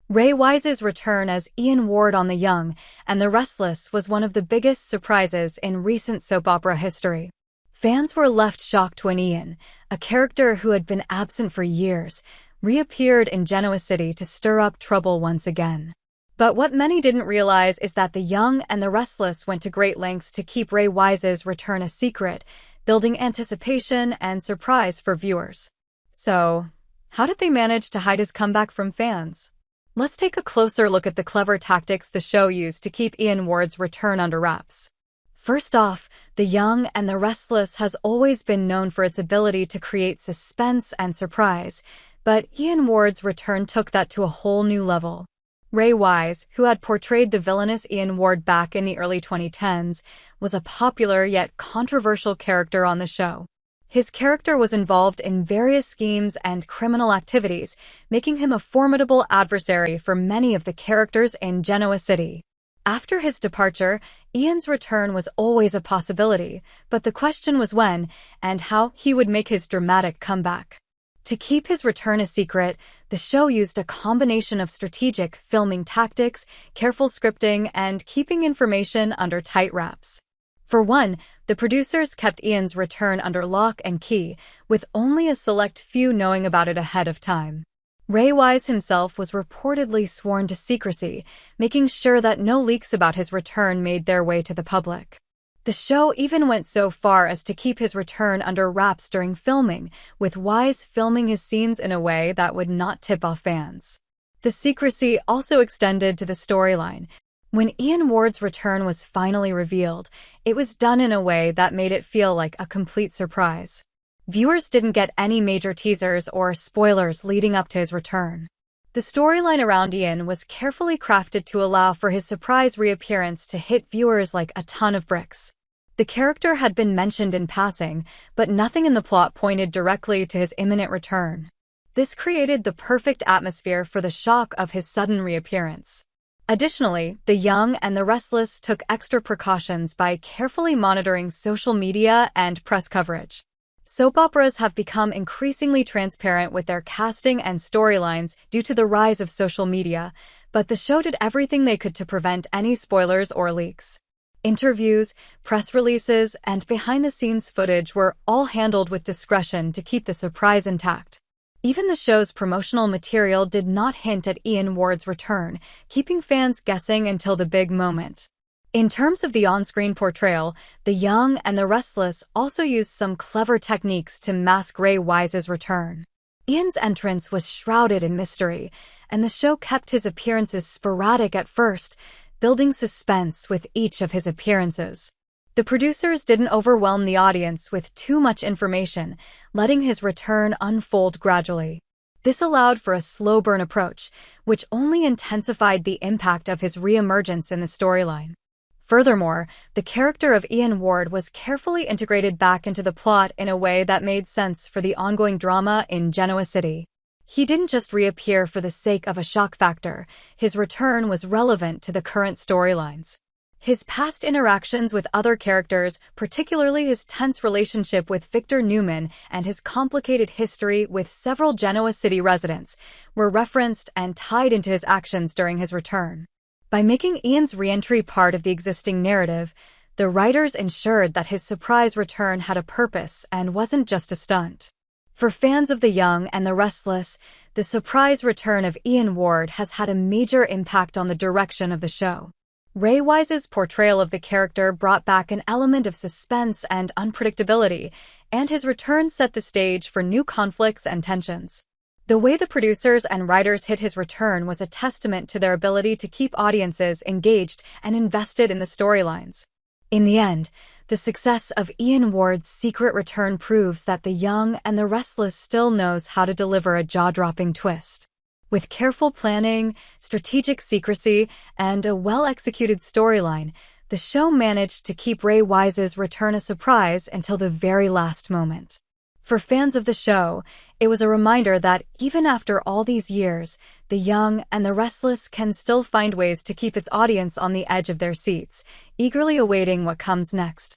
Ray Wise's return as Ian Ward on The Young and the Restless was one of the biggest surprises in recent soap opera history. Fans were left shocked when Ian, a character who had been absent for years, reappeared in Genoa City to stir up trouble once again. But what many didn't realize is that The Young and the Restless went to great lengths to keep Ray Wise's return a secret, building anticipation and surprise for viewers. So, how did they manage to hide his comeback from fans? Let's take a closer look at the clever tactics the show used to keep Ian Ward's return under wraps. First off, The Young and the Restless has always been known for its ability to create suspense and surprise, but Ian Ward's return took that to a whole new level. Ray Wise, who had portrayed the villainous Ian Ward back in the early 2010s, was a popular yet controversial character on the show. His character was involved in various schemes and criminal activities, making him a formidable adversary for many of the characters in Genoa City. After his departure, Ian's return was always a possibility, but the question was when and how he would make his dramatic comeback. To keep his return a secret, the show used a combination of strategic filming tactics, careful scripting, and keeping information under tight wraps. For one, the producers kept Ian's return under lock and key, with only a select few knowing about it ahead of time. Ray Wise himself was reportedly sworn to secrecy, making sure that no leaks about his return made their way to the public. The show even went so far as to keep his return under wraps during filming, with Wise filming his scenes in a way that would not tip off fans. The secrecy also extended to the storyline. When Ian Ward's return was finally revealed, it was done in a way that made it feel like a complete surprise. Viewers didn't get any major teasers or spoilers leading up to his return. The storyline around Ian was carefully crafted to allow for his surprise reappearance to hit viewers like a ton of bricks. The character had been mentioned in passing, but nothing in the plot pointed directly to his imminent return. This created the perfect atmosphere for the shock of his sudden reappearance. Additionally, The Young and the Restless took extra precautions by carefully monitoring social media and press coverage. Soap operas have become increasingly transparent with their casting and storylines due to the rise of social media, but the show did everything they could to prevent any spoilers or leaks. Interviews, press releases, and behind-the-scenes footage were all handled with discretion to keep the surprise intact. Even the show's promotional material did not hint at Ian Ward's return, keeping fans guessing until the big moment. In terms of the on-screen portrayal, The Young and the Restless also used some clever techniques to mask Ray Wise's return. Ian's entrance was shrouded in mystery, and the show kept his appearances sporadic at first, building suspense with each of his appearances. The producers didn't overwhelm the audience with too much information, letting his return unfold gradually. This allowed for a slow-burn approach, which only intensified the impact of his reemergence in the storyline. Furthermore, the character of Ian Ward was carefully integrated back into the plot in a way that made sense for the ongoing drama in Genoa City. He didn't just reappear for the sake of a shock factor, his return was relevant to the current storylines. His past interactions with other characters, particularly his tense relationship with Victor Newman and his complicated history with several Genoa City residents, were referenced and tied into his actions during his return. By making Ian's re-entry part of the existing narrative, the writers ensured that his surprise return had a purpose and wasn't just a stunt. For fans of The Young and the Restless, the surprise return of Ian Ward has had a major impact on the direction of the show. Ray Wise's portrayal of the character brought back an element of suspense and unpredictability, and his return set the stage for new conflicts and tensions. The way the producers and writers hit his return was a testament to their ability to keep audiences engaged and invested in the storylines. In the end, the success of Ian Ward's secret return proves that The Young and the Restless still knows how to deliver a jaw-dropping twist. With careful planning, strategic secrecy, and a well-executed storyline, the show managed to keep Ray Wise's return a surprise until the very last moment. For fans of the show, it was a reminder that even after all these years, The Young and the Restless can still find ways to keep its audience on the edge of their seats, eagerly awaiting what comes next.